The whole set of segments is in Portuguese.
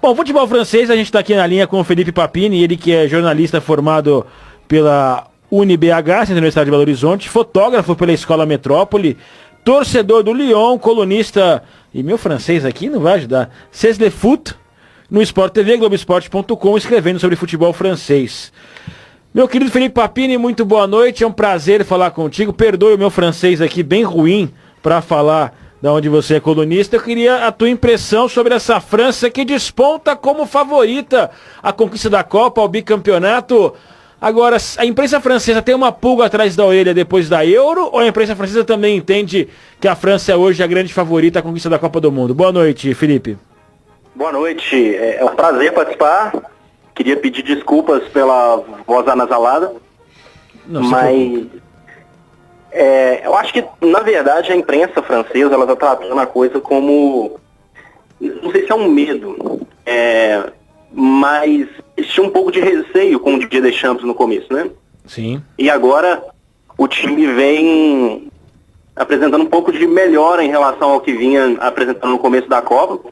Bom, futebol francês, a gente está aqui na linha com o Felipe Papini, ele que é jornalista formado pela UniBH, Centro Universidade de Belo Horizonte, fotógrafo pela Escola Metrópole, torcedor do Lyon, colunista, e meu francês aqui não vai ajudar, C'est le foot, no Sport TV, Globoesporte.com, escrevendo sobre futebol francês. Meu querido Felipe Papini, muito boa noite, é um prazer falar contigo, perdoe o meu francês aqui bem ruim para falar da onde você é colunista. Eu queria a tua impressão sobre essa França que desponta como favorita à conquista da Copa, ao bicampeonato. Agora, a imprensa francesa tem uma pulga atrás da orelha depois da Euro, ou a imprensa francesa também entende que a França é hoje a grande favorita à conquista da Copa do Mundo? Boa noite, Felipe. Boa noite, é um prazer participar. Queria pedir desculpas pela voz anasalada, mas eu acho que, na verdade, a imprensa francesa ela está tratando a coisa como, não sei se é um medo, mas tinha um pouco de receio com o Didier Deschamps no começo, né? Sim. E agora o time vem apresentando um pouco de melhora em relação ao que vinha apresentando no começo da Copa.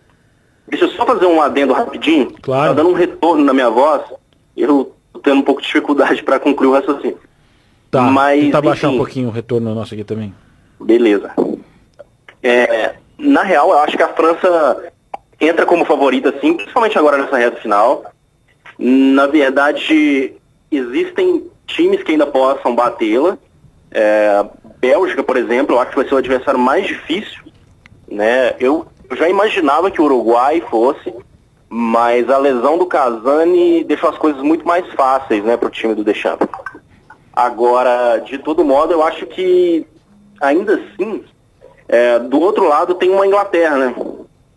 Deixa eu só fazer um adendo rapidinho. Claro. Tá dando um retorno na minha voz. Eu tô tendo um pouco de dificuldade para concluir o raciocínio. Tá, mas tentar baixar enfim, um pouquinho o retorno nosso aqui também. Beleza. Na real, eu acho que a França entra como favorita, sim, principalmente agora nessa reta final. Na verdade, existem times que ainda possam batê-la. Bélgica, por exemplo, eu acho que vai ser o adversário mais difícil, né? Eu já imaginava que o Uruguai fosse, mas a lesão do Casani deixou as coisas muito mais fáceis, né, para o time do Deschamps. Agora, de todo modo, eu acho que, ainda assim, do outro lado tem uma Inglaterra, né?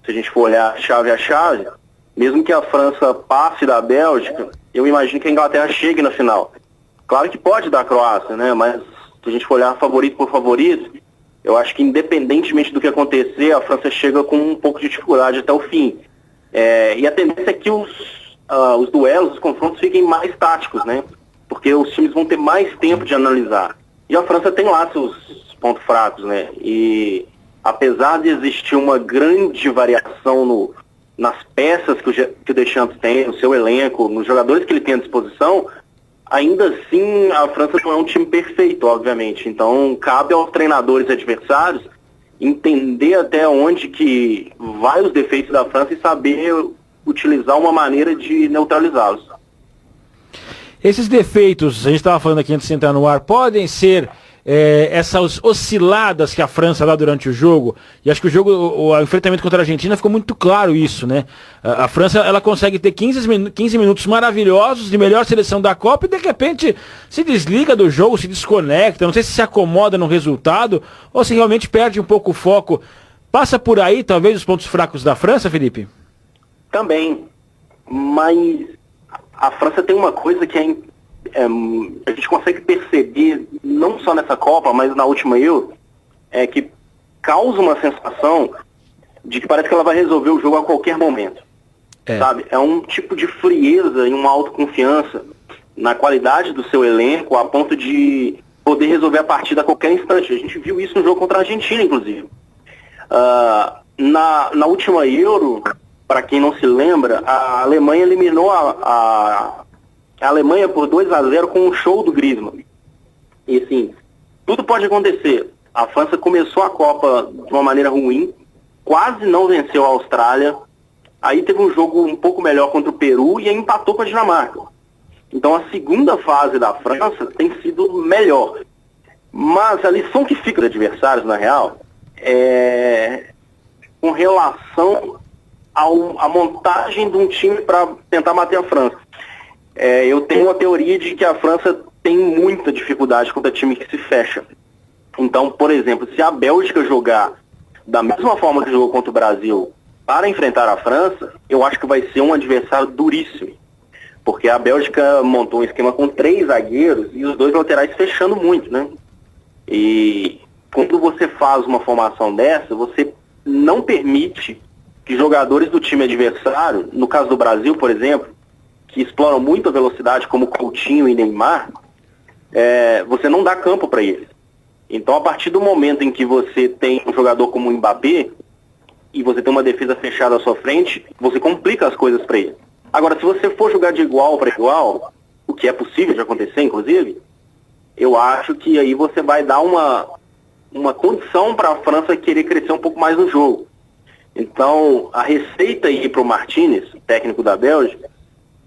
Se a gente for olhar chave a chave, mesmo que a França passe da Bélgica, eu imagino que a Inglaterra chegue na final. Claro que pode dar a Croácia, né? Mas se a gente for olhar favorito por favorito, eu acho que independentemente do que acontecer, a França chega com um pouco de dificuldade até o fim. E a tendência é que os duelos, os confrontos fiquem mais táticos, né? Porque os times vão ter mais tempo de analisar. E a França tem lá seus pontos fracos, né? E apesar de existir uma grande variação nas peças que o Deschamps tem, no seu elenco, nos jogadores que ele tem à disposição, ainda assim a França não é um time perfeito, obviamente. Então cabe aos treinadores adversários entender até onde que vai os defeitos da França e saber utilizar uma maneira de neutralizá-los. Esses defeitos, a gente estava falando aqui antes de entrar no ar, podem ser essas osciladas que a França dá durante o jogo, e acho que o enfrentamento contra a Argentina ficou muito claro isso, né? A França, ela consegue ter 15 minutos maravilhosos de melhor seleção da Copa e de repente se desliga do jogo, se desconecta, não sei se acomoda no resultado ou se realmente perde um pouco o foco. Passa por aí, talvez, os pontos fracos da França, Felipe? Também, mas a França tem uma coisa que a gente consegue perceber, não só nessa Copa, mas na última Euro, que causa uma sensação de que parece que ela vai resolver o jogo a qualquer momento. Sabe? É um tipo de frieza e uma autoconfiança na qualidade do seu elenco, a ponto de poder resolver a partida a qualquer instante. A gente viu isso no jogo contra a Argentina, inclusive. Na última Euro, para quem não se lembra, a Alemanha eliminou a Alemanha por 2-0 com um show do Griezmann. E assim, tudo pode acontecer. A França começou a Copa de uma maneira ruim, quase não venceu a Austrália, aí teve um jogo um pouco melhor contra o Peru e aí empatou com a Dinamarca. Então a segunda fase da França tem sido melhor. Mas a lição que fica dos adversários, na real, com relação à montagem de um time para tentar bater a França. Eu tenho uma teoria de que a França tem muita dificuldade contra time que se fecha. Então, por exemplo, se a Bélgica jogar da mesma forma que jogou contra o Brasil para enfrentar a França, eu acho que vai ser um adversário duríssimo. Porque a Bélgica montou um esquema com 3 zagueiros e os 2 laterais fechando muito, né? E quando você faz uma formação dessa, você não permite que jogadores do time adversário, no caso do Brasil, por exemplo, que exploram muito a velocidade, como Coutinho e Neymar, você não dá campo para eles. Então, a partir do momento em que você tem um jogador como o Mbappé, e você tem uma defesa fechada à sua frente, você complica as coisas para ele. Agora, se você for jogar de igual para igual, o que é possível de acontecer, inclusive, eu acho que aí você vai dar uma condição para a França querer crescer um pouco mais no jogo. Então, a receita aí para o Martinez, técnico da Bélgica,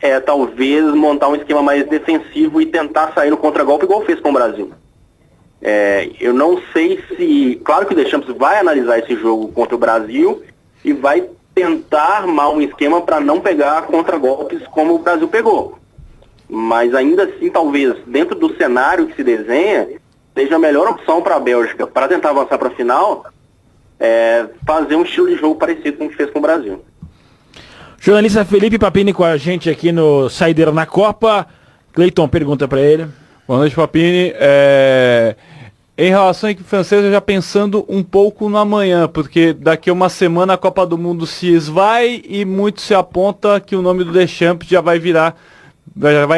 é talvez montar um esquema mais defensivo e tentar sair no contragolpe igual fez com o Brasil. Eu não sei se... Claro que o Deschamps vai analisar esse jogo contra o Brasil e vai tentar armar um esquema para não pegar contragolpes como o Brasil pegou. Mas ainda assim, talvez, dentro do cenário que se desenha, seja a melhor opção para a Bélgica, para tentar avançar para a final, fazer um estilo de jogo parecido com o que fez com o Brasil. Jornalista Felipe Papini com a gente aqui no Saideira na Copa. Cleiton, pergunta para ele. Boa noite, Papini. Em relação à equipe francesa, já pensando um pouco no amanhã, porque daqui a uma semana a Copa do Mundo se esvai e muito se aponta que o nome do Deschamps já vai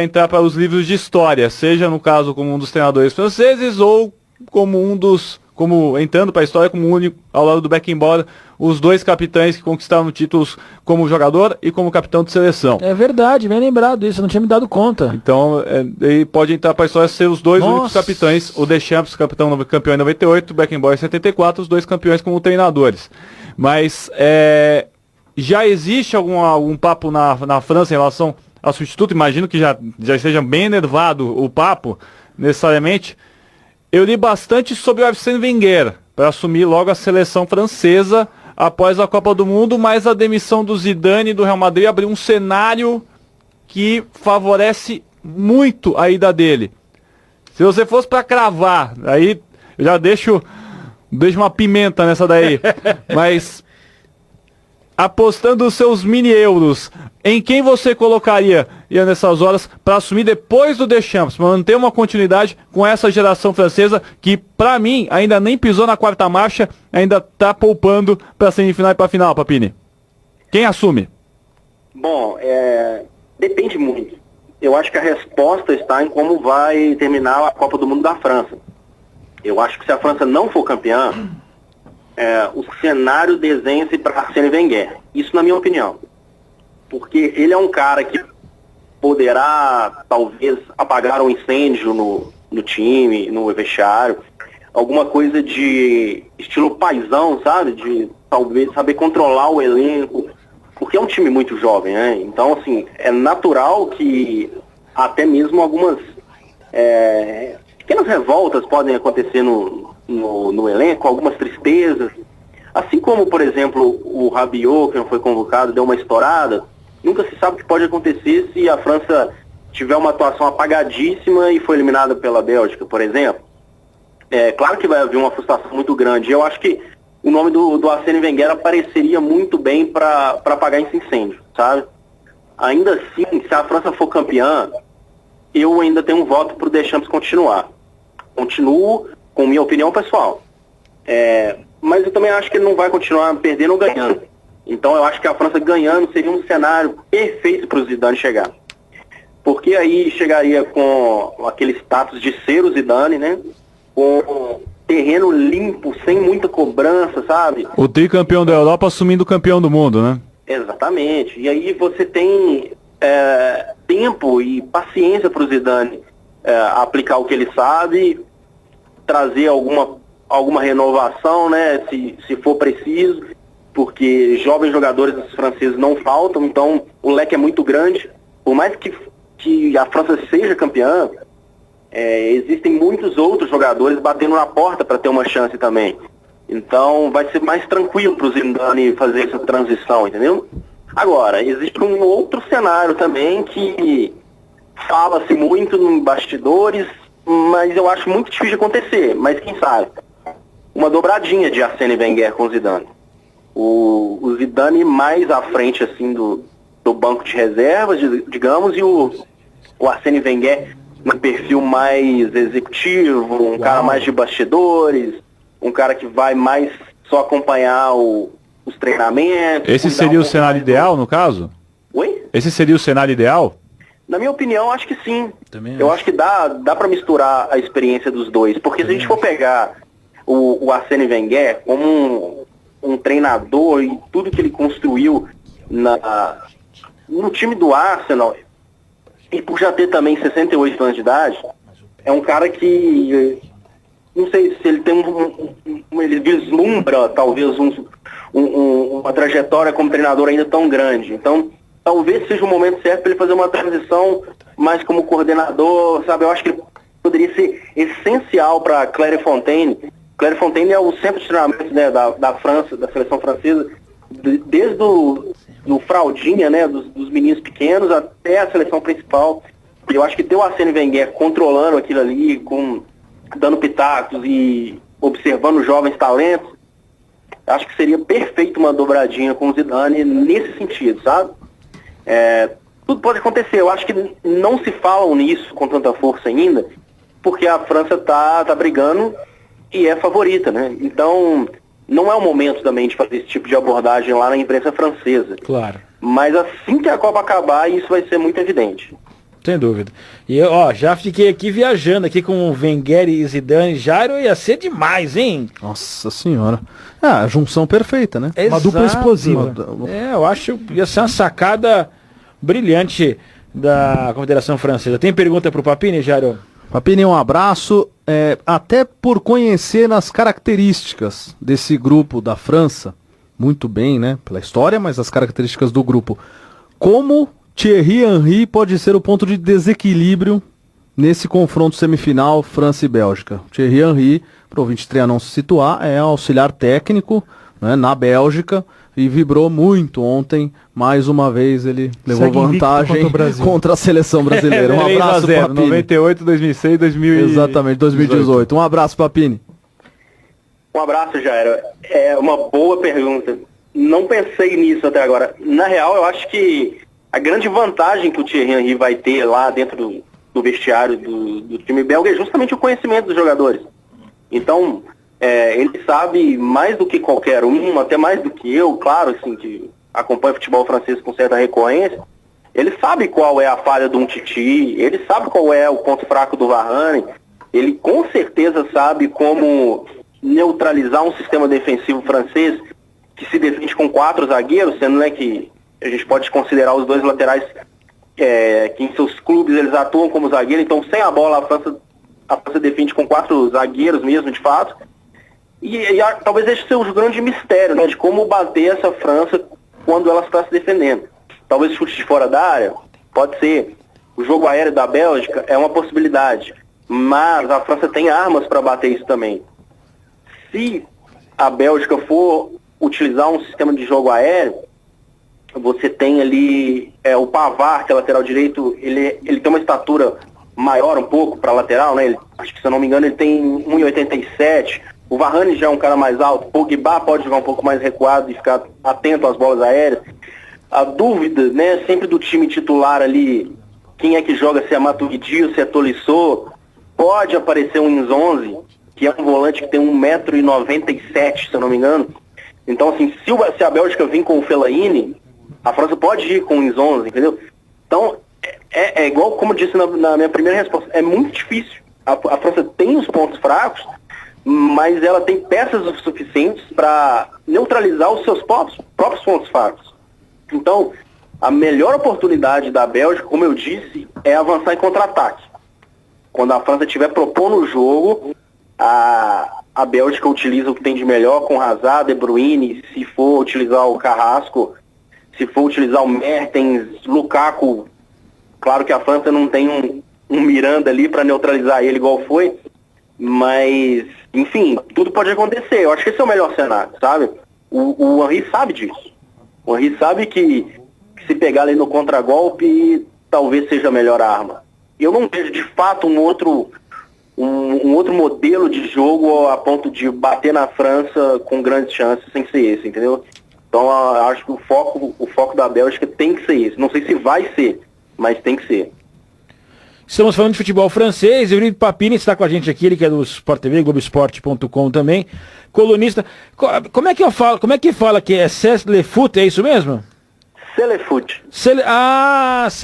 entrar para os livros de história, seja no caso como um dos treinadores franceses ou como entrando para a história como único, ao lado do Beckenbauer, os dois capitães que conquistaram títulos como jogador e como capitão de seleção. É verdade, bem lembrado isso, eu não tinha me dado conta. Então, ele pode entrar para a história ser os dois únicos capitães, o Deschamps, campeão em 98, o Beckenbauer em 74, os dois campeões como treinadores. Mas já existe algum papo na França em relação ao substituto? Imagino que já esteja bem enervado o papo, necessariamente. Eu li bastante sobre o Arsène Wenger, para assumir logo a seleção francesa após a Copa do Mundo, mas a demissão do Zidane e do Real Madrid abriu um cenário que favorece muito a ida dele. Se você fosse para cravar, aí eu já deixo uma pimenta nessa daí, mas apostando os seus mini euros, em quem você colocaria nessas horas para assumir depois do Deschamps, para manter uma continuidade com essa geração francesa que, para mim, ainda nem pisou na quarta marcha, ainda está poupando para semifinal e para final, Papini? Quem assume? Bom, depende muito. Eu acho que a resposta está em como vai terminar a Copa do Mundo da França. Eu acho que se a França não for campeã, o cenário desenha-se para Arsène Wenger. Isso na minha opinião. Porque ele é um cara que poderá, talvez, apagar um incêndio no time, no vestiário. Alguma coisa de estilo paizão, sabe? De talvez saber controlar o elenco. Porque é um time muito jovem, né? Então, assim, é natural que até mesmo algumas pequenas revoltas podem acontecer no elenco, algumas tristezas. Assim como, por exemplo, o Rabiot, que não foi convocado, deu uma estourada, nunca se sabe o que pode acontecer se a França tiver uma atuação apagadíssima e foi eliminada pela Bélgica, por exemplo. Claro que vai haver uma frustração muito grande. Eu acho que o nome do Arsène Wenger apareceria muito bem para apagar esse incêndio, sabe? Ainda assim, se a França for campeã, eu ainda tenho um voto para o Deschamps continuar. Continuo com minha opinião pessoal. Mas eu também acho que ele não vai continuar perdendo ou ganhando. Então eu acho que a França ganhando seria um cenário perfeito para o Zidane chegar. Porque aí chegaria com aquele status de ser o Zidane, né? Com terreno limpo, sem muita cobrança, sabe? O tricampeão da Europa assumindo o campeão do mundo, né? Exatamente. E aí você tem tempo e paciência para o Zidane aplicar o que ele sabe, trazer alguma renovação, né, se for preciso, porque jovens jogadores franceses não faltam, então o leque é muito grande. Por mais que a França seja campeã, existem muitos outros jogadores batendo na porta para ter uma chance também. Então vai ser mais tranquilo para o Zidane fazer essa transição, entendeu? Agora, existe um outro cenário também que fala-se muito nos bastidores, mas eu acho muito difícil de acontecer, mas quem sabe? Uma dobradinha de Arsène Wenger com o Zidane. O Zidane mais à frente assim do banco de reservas, digamos, e o Arsène Wenger um perfil mais executivo, um cara mais de bastidores, um cara que vai mais só acompanhar os treinamentos. Esse seria o cenário ideal, no caso? Oi? Esse seria o cenário ideal? Na minha opinião, acho que sim. Também eu acho que dá para misturar a experiência dos dois. Porque se a gente for pegar o Arsène Wenger como um treinador e tudo que ele construiu no time do Arsenal, e por já ter também 68 anos de idade, é um cara que, não sei se ele tem ele vislumbra talvez uma trajetória como treinador ainda tão grande. Então, talvez seja o momento certo para ele fazer uma transição mais como coordenador, sabe? Eu acho que ele poderia ser essencial para Clairefontaine. Clairefontaine é o centro de treinamento, né, da França, da seleção francesa, desde do fraldinha, né, dos meninos pequenos até a seleção principal. Eu acho que ter o Arsène Wenger controlando aquilo ali, dando pitacos e observando jovens talentos, acho que seria perfeito uma dobradinha com o Zidane nesse sentido, sabe? Tudo pode acontecer. Eu acho que não se falam nisso com tanta força ainda, porque a França tá brigando e é favorita, né? Então, não é o momento também de fazer esse tipo de abordagem lá na imprensa francesa. Claro. Mas assim que a Copa acabar, isso vai ser muito evidente. Sem dúvida. E eu, já fiquei aqui viajando aqui com o Wenger e Zidane. Jairo, ia ser demais, hein? Nossa senhora. A junção perfeita, né? Exato. Uma dupla explosiva. Eu acho que ia ser uma sacada brilhante da Confederação Francesa. Tem pergunta pro Papini, Jairo? Papini, um abraço. Até por conhecer as características desse grupo da França, muito bem, né? Pela história, mas as características do grupo. Como Thierry Henry pode ser o ponto de desequilíbrio nesse confronto semifinal França e Bélgica? Thierry Henry, para o ouvinte estrear não se situar, é auxiliar técnico, né, na Bélgica e vibrou muito ontem. Mais uma vez ele levou vantagem contra a seleção brasileira. Um abraço, Papini. 98, 2006, 2018. Exatamente, 2018. Um abraço, Papini. Um abraço, Jairo. É uma boa pergunta. Não pensei nisso até agora. Na real, eu acho que a grande vantagem que o Thierry Henry vai ter lá dentro do vestiário do time belga é justamente o conhecimento dos jogadores. Então, ele sabe mais do que qualquer um, até mais do que eu, claro, assim, que acompanha o futebol francês com certa recorrência. Ele sabe qual é a falha do Umtiti, ele sabe qual é o ponto fraco do Varane, ele com certeza sabe como neutralizar um sistema defensivo francês que se defende com 4 zagueiros, sendo, né, que a gente pode considerar os 2 laterais que em seus clubes eles atuam como zagueiro. Então, sem a bola, a França defende com 4 zagueiros mesmo, de fato. E talvez esse seja o grande mistério, né, de como bater essa França quando ela está se defendendo. Talvez chute de fora da área, pode ser. O jogo aéreo da Bélgica é uma possibilidade, mas a França tem armas para bater isso também. Se a Bélgica for utilizar um sistema de jogo aéreo, você tem ali o Pavard, que é lateral direito, ele tem uma estatura maior um pouco para lateral, né? Acho que, se eu não me engano, ele tem 1,87. O Varane já é um cara mais alto. O Pogba pode jogar um pouco mais recuado e ficar atento às bolas aéreas. A dúvida, né, sempre do time titular ali, quem é que joga, se é Matuidi ou se é Tolisso. Pode aparecer um Nzonzi, que é um volante que tem 1,97 m, se eu não me engano. Então, assim, se a Bélgica vir com o Fellaini, a França pode ir com o Nzonzi, entendeu? Então, é igual como eu disse na minha primeira resposta, é muito difícil. A França tem os pontos fracos, mas ela tem peças o suficientes para neutralizar os seus próprios pontos fracos. Então, a melhor oportunidade da Bélgica, como eu disse, é avançar em contra-ataque. Quando a França estiver propondo o jogo, a Bélgica utiliza o que tem de melhor com Hazard, De Bruyne, se for utilizar o Carrasco, se for utilizar o Mertens, Lukaku. Claro que a França não tem um Miranda ali para neutralizar ele igual foi, mas, enfim, tudo pode acontecer. Eu acho que esse é o melhor cenário, sabe? O Henry sabe disso. O Henry sabe que se pegar ali no contragolpe, talvez seja a melhor arma. Eu não vejo, de fato, um outro modelo de jogo a ponto de bater na França com grandes chances sem ser esse, entendeu? Então, acho que o foco da Bélgica tem que ser esse. Não sei se vai ser, mas tem que ser. Estamos falando de futebol francês. O Felipe Papini está com a gente aqui, ele que é do Sport TV, Globoesporte.com também, colunista. Como é que eu falo? Como é que fala que é C'est le foot, é isso mesmo? C'est le foot.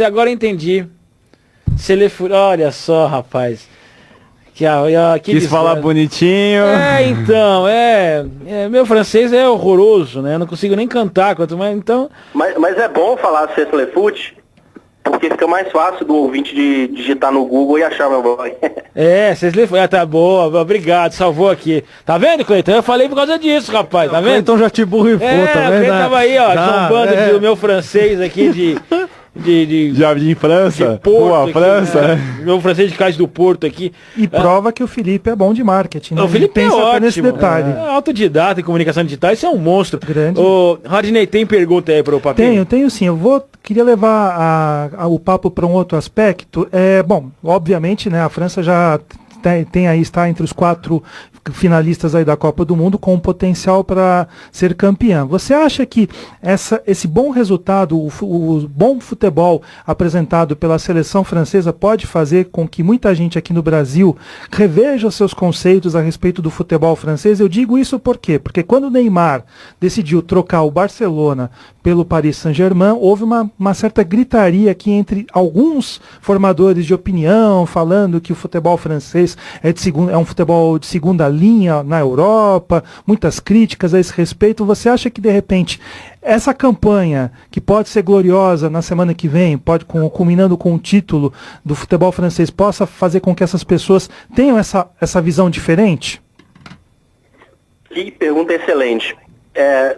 Agora entendi. C'est le foot. Olha só, rapaz. Quis falar bonitinho. Então, meu francês é horroroso, né? Eu não consigo nem cantar, quanto mais, então... Mas é bom falar Ceslefoot, porque fica mais fácil do ouvinte de digitar no Google e achar meu boy. Ceslefoot, tá boa, obrigado, salvou aqui. Tá vendo, Cleiton? Eu falei por causa disso, rapaz, tá vendo? Então já te burrifou, tá vendo? Ele tava aí, ó, zombando do meu francês aqui de Jardim França, de Porto Rua aqui, França. Né? Meu francês de Cais do Porto aqui. E prova que o Felipe é bom de marketing, né? O Felipe pensa é até nesse detalhe. Autodidata em comunicação digital, isso é um monstro. Grande. Ô, Rodney, tem pergunta aí para o Papinho? Tenho sim. Queria levar o papo para um outro aspecto. Bom, obviamente, né, a França já está entre os 4 finalistas aí da Copa do Mundo com potencial para ser campeã. Você acha que esse bom resultado, o bom futebol apresentado pela seleção francesa pode fazer com que muita gente aqui no Brasil reveja os seus conceitos a respeito do futebol francês? Eu digo isso por quê? Porque quando o Neymar decidiu trocar o Barcelona pelo Paris Saint-Germain, houve uma certa gritaria aqui entre alguns formadores de opinião, falando que o futebol francês é um futebol de segunda linha na Europa, muitas críticas a esse respeito. Você acha que, de repente, essa campanha, que pode ser gloriosa na semana que vem, culminando com o título do futebol francês, possa fazer com que essas pessoas tenham essa visão diferente? Que pergunta excelente.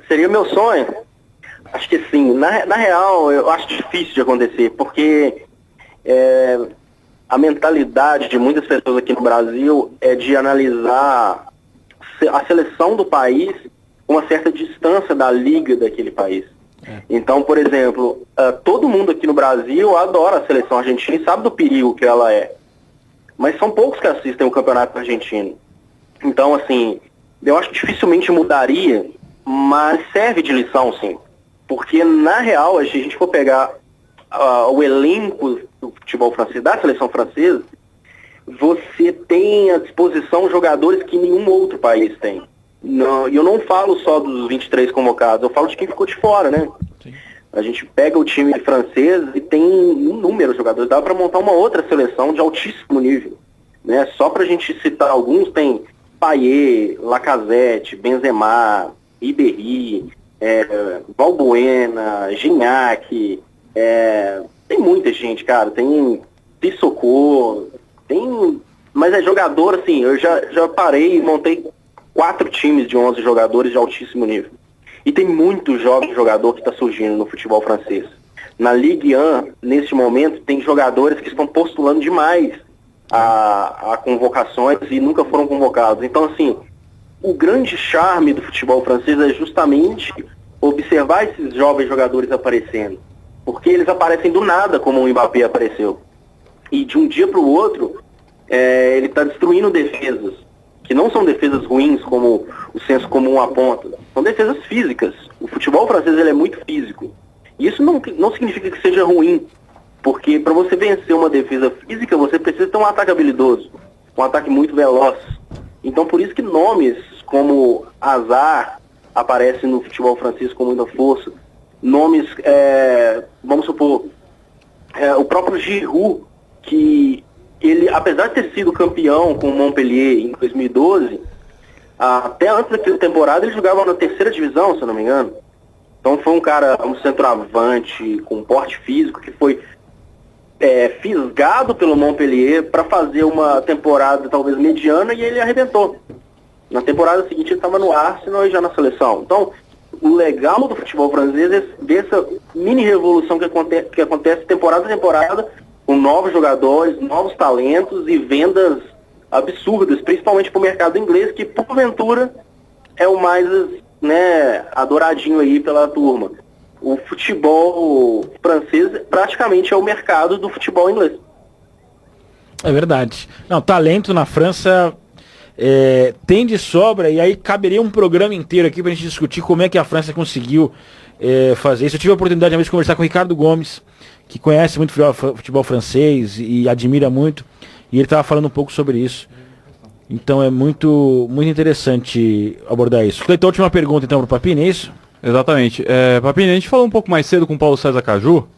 Seria meu sonho? Acho que sim. Na real, eu acho difícil de acontecer, porque a mentalidade de muitas pessoas aqui no Brasil é de analisar a seleção do país com uma certa distância da liga daquele país. Então, por exemplo, todo mundo aqui no Brasil adora a seleção argentina e sabe do perigo que ela é. Mas são poucos que assistem o campeonato argentino. Então, assim, eu acho que dificilmente mudaria, mas serve de lição, sim. Porque, na real, se a gente for pegar o elenco do futebol francês, da seleção francesa, você tem à disposição jogadores que nenhum outro país tem. Eu não falo só dos 23 convocados, eu falo de quem ficou de fora, né? Sim. A gente pega o time francês e tem inúmeros jogadores, dá para montar uma outra seleção de altíssimo nível, né? Só pra gente citar alguns, tem Payet, Lacazette, Benzema, Ribéry, Valbuena, Gignac, tem muita gente, cara, tem Sissoko, mas é jogador, assim, eu já parei e montei 4 times de 11 jogadores de altíssimo nível. E tem muito jovem jogador que está surgindo no futebol francês. Na Ligue 1, neste momento, tem jogadores que estão postulando demais a convocações e nunca foram convocados. Então, assim, o grande charme do futebol francês é justamente observar esses jovens jogadores aparecendo. Porque eles aparecem do nada, como o Mbappé apareceu. E de um dia para o outro, ele está destruindo defesas, que não são defesas ruins, como o senso comum aponta. São defesas físicas. O futebol francês ele é muito físico. E isso não significa que seja ruim. Porque para você vencer uma defesa física, você precisa ter um ataque habilidoso. Um ataque muito veloz. Então por isso que nomes como Hazard aparecem no futebol francês com muita força. Nomes, vamos supor, o próprio Giroud, que ele, apesar de ter sido campeão com o Montpellier em 2012, até antes daquela temporada ele jogava na 3ª divisão, se eu não me engano. Então foi um centroavante com porte físico que foi fisgado pelo Montpellier para fazer uma temporada talvez mediana e ele arrebentou. Na temporada seguinte ele estava no Arsenal e já na seleção. Então, o legal do futebol francês é ver essa mini revolução que acontece temporada a temporada, com novos jogadores, novos talentos e vendas absurdas, principalmente para o mercado inglês, que porventura é o mais, né, adoradinho aí pela turma. O futebol francês praticamente é o mercado do futebol inglês. É verdade. Não, talento na França tem de sobra, e aí caberia um programa inteiro aqui pra gente discutir como é que a França conseguiu fazer isso. Eu tive a oportunidade uma vez de conversar com o Ricardo Gomes, que conhece muito futebol francês e admira muito, e ele estava falando um pouco sobre isso. Então é muito, muito interessante abordar isso. Cleiton, última pergunta então para o Papini, é isso? Exatamente. Papini, a gente falou um pouco mais cedo com o Paulo César Caju,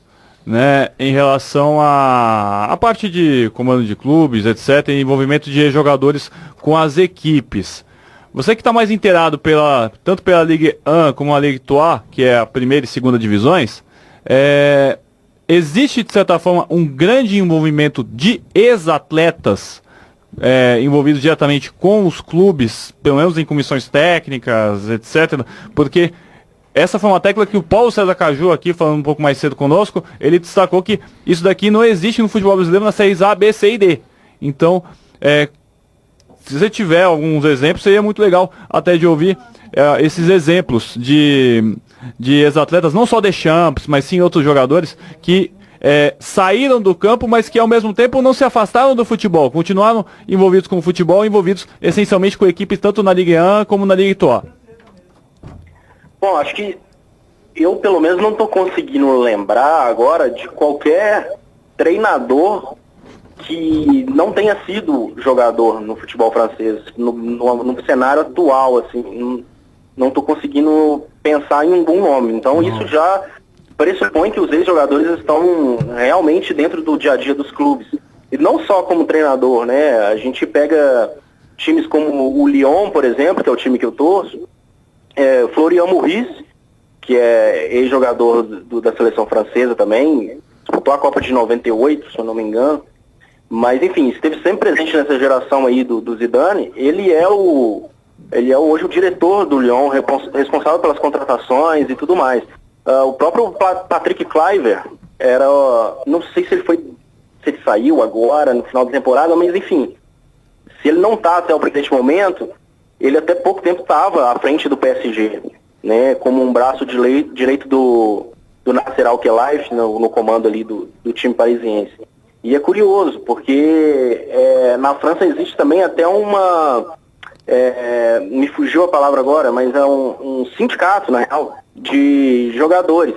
né, em relação à parte de comando de clubes, etc., e envolvimento de jogadores com as equipes. Você que está mais inteirado tanto pela Ligue 1 como a Ligue 3, que é a primeira e segunda divisões, existe, de certa forma, um grande envolvimento de ex-atletas envolvidos diretamente com os clubes, pelo menos em comissões técnicas, etc., porque essa foi uma tecla que o Paulo César Caju, aqui falando um pouco mais cedo conosco, ele destacou que isso daqui não existe no futebol brasileiro nas séries A, B, C e D. Então, se você tiver alguns exemplos, seria muito legal até de ouvir esses exemplos de ex-atletas, não só Deschamps, mas sim outros jogadores que saíram do campo, mas que ao mesmo tempo não se afastaram do futebol, continuaram envolvidos com o futebol, envolvidos essencialmente com equipes tanto na Ligue 1 como na Ligue 3. Bom, acho que eu pelo menos não estou conseguindo lembrar agora de qualquer treinador que não tenha sido jogador no futebol francês, no cenário atual, assim, não estou conseguindo pensar em um bom nome. Então isso já pressupõe que os ex-jogadores estão realmente dentro do dia a dia dos clubes. E não só como treinador, né? A gente pega times como o Lyon, por exemplo, que é o time que eu torço, Florian Maurice, que é ex-jogador da seleção francesa também, disputou a Copa de 98, se eu não me engano. Mas, enfim, esteve sempre presente nessa geração aí do Zidane. Ele é hoje o diretor do Lyon, responsável pelas contratações e tudo mais. O próprio Patrick Kluivert não sei se ele saiu agora, no final da temporada, mas, enfim, se ele não está até o presente momento, ele até pouco tempo estava à frente do PSG, né, como um braço direito do Nasser Al-Khelaifi no comando ali do time parisiense. E é curioso, porque na França existe também até me fugiu a palavra agora, mas é um sindicato, na real, de jogadores.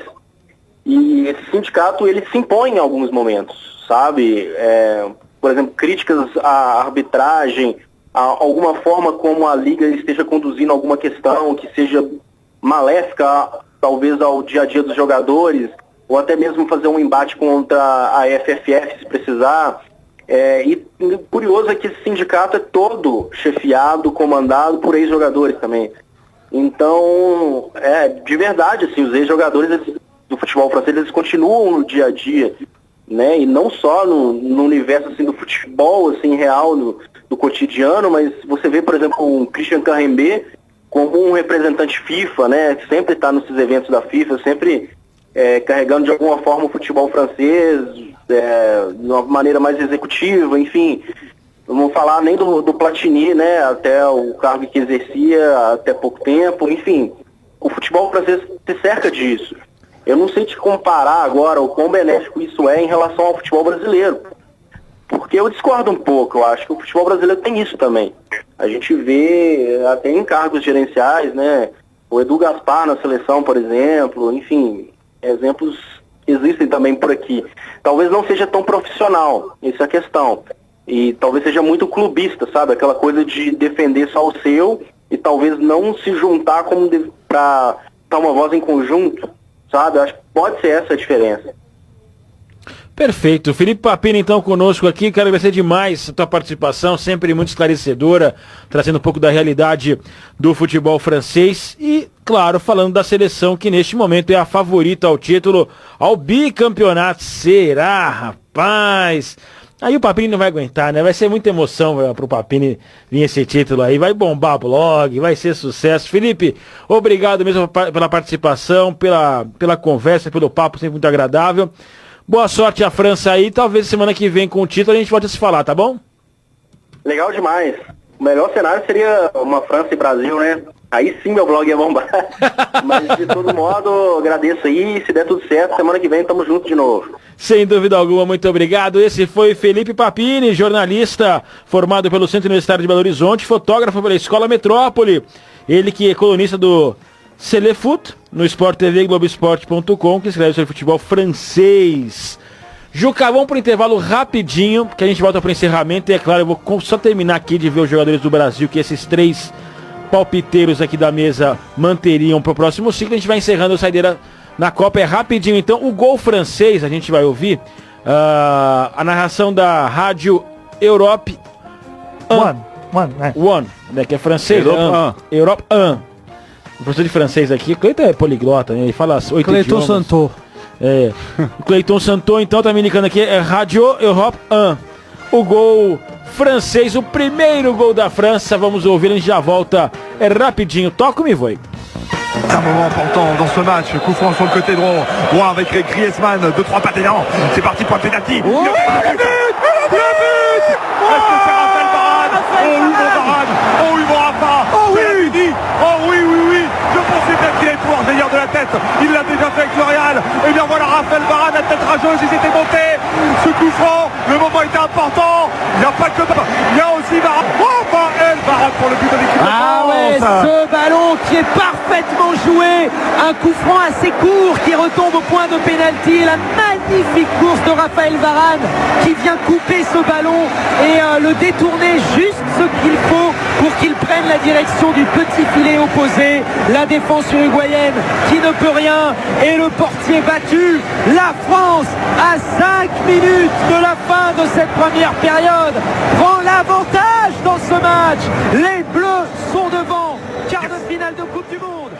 E esse sindicato, ele se impõe em alguns momentos, sabe? Por exemplo, críticas à arbitragem, a alguma forma como a liga esteja conduzindo alguma questão que seja maléfica, talvez ao dia a dia dos jogadores, ou até mesmo fazer um embate contra a FFF se precisar. E curioso é que esse sindicato é todo chefiado, comandado por ex-jogadores também. Então, de verdade, assim, os ex-jogadores do futebol francês, eles continuam no dia a dia, né? E não só no universo assim, do futebol assim, real, do cotidiano, mas você vê, por exemplo, um Christian Carrembé como um representante FIFA, né? Que sempre está nesses eventos da FIFA, sempre carregando de alguma forma o futebol francês, de uma maneira mais executiva, enfim. Não vou falar nem do Platini, né? Até o cargo que exercia até pouco tempo, enfim. O futebol francês se cerca disso. Eu não sei te comparar agora o quão benéfico isso é em relação ao futebol brasileiro. Porque eu discordo um pouco, eu acho que o futebol brasileiro tem isso também. A gente vê até em cargos gerenciais, né? O Edu Gaspar na seleção, por exemplo, enfim, exemplos existem também por aqui. Talvez não seja tão profissional, essa é a questão. E talvez seja muito clubista, sabe? Aquela coisa de defender só o seu e talvez não se juntar para dar uma voz em conjunto, sabe? Eu acho que pode ser essa a diferença. Perfeito. Felipe Papini, então, conosco aqui. Quero agradecer demais a tua participação, sempre muito esclarecedora, trazendo um pouco da realidade do futebol francês e, claro, falando da seleção que neste momento é a favorita ao título, ao bicampeonato. Será, rapaz? Aí o Papini não vai aguentar, né? Vai ser muita emoção pro Papini vir esse título aí. Vai bombar blog, vai ser sucesso. Felipe, obrigado mesmo pela participação, pela conversa, pelo papo sempre muito agradável. Boa sorte à França aí. Talvez semana que vem com o título a gente volte a se falar, tá bom? Legal demais. O melhor cenário seria uma França e Brasil, né? Aí sim meu blog ia bombar. Mas de todo modo, agradeço aí. Se der tudo certo, semana que vem estamos juntos de novo. Sem dúvida alguma, muito obrigado. Esse foi Felipe Papini, jornalista formado pelo Centro Universitário de Belo Horizonte, fotógrafo pela Escola Metrópole. Ele que é colunista do Celefoot, no Sport TV Globoesporte.com, que escreve sobre futebol francês. Juca, vamos pro intervalo rapidinho, que a gente volta pro encerramento. E é claro, eu vou só terminar aqui de ver os jogadores do Brasil, que esses três palpiteiros aqui da mesa manteriam pro próximo ciclo. A gente vai encerrando a saideira na Copa. É rapidinho, então. O gol francês, a gente vai ouvir a narração da Rádio Europe One, né, que é francês. Europe 1. O professor de francês aqui, Cleiton é poliglota, né? Ele fala 8 Cleiton idiomas. Santos. O Cleiton Santos, então, tá me indicando aqui, é Rádio Europe 1. O gol francês, o primeiro gol da França. Vamos ouvir, a gente já volta rapidinho. Toca-me, vai. C'est un moment important dans ce match. Coup franc sur le côté droit avec Griezmann. 2-3 pas d'élan. C'est parti pour un pénalty. Oh, le but. Est-ce que c'est Raphaël Varane? Oh oui, mon Rafa. Oh oui. Oh oui. Je pensais bien qu'il allait pouvoir jaillir de la tête. Il l'a déjà fait avec le Real. Et bien voilà Raphaël Varane, la tête rageuse. Ils étaient montés. Ce coup franc, le moment était important. Il n'y a pas que... Il y a aussi Varane. Raphaël Varane pour le but de l'équipe de France. Ah ouais, ce ballon qui est parfaitement joué. Un coup franc assez court qui retombe au point de pénalty. La magnifique course de Raphaël Varane qui vient couper ce ballon et le détourner juste ce qu'il faut pour qu'il prenne la direction du petit filet opposé. La défense uruguayenne qui ne peut rien et le portier battu. La France, à 5 minutes de la fin de cette première période, prend l'avantage dans ce match. Les Bleus sont devant. Quart de finale de Coupe du Monde.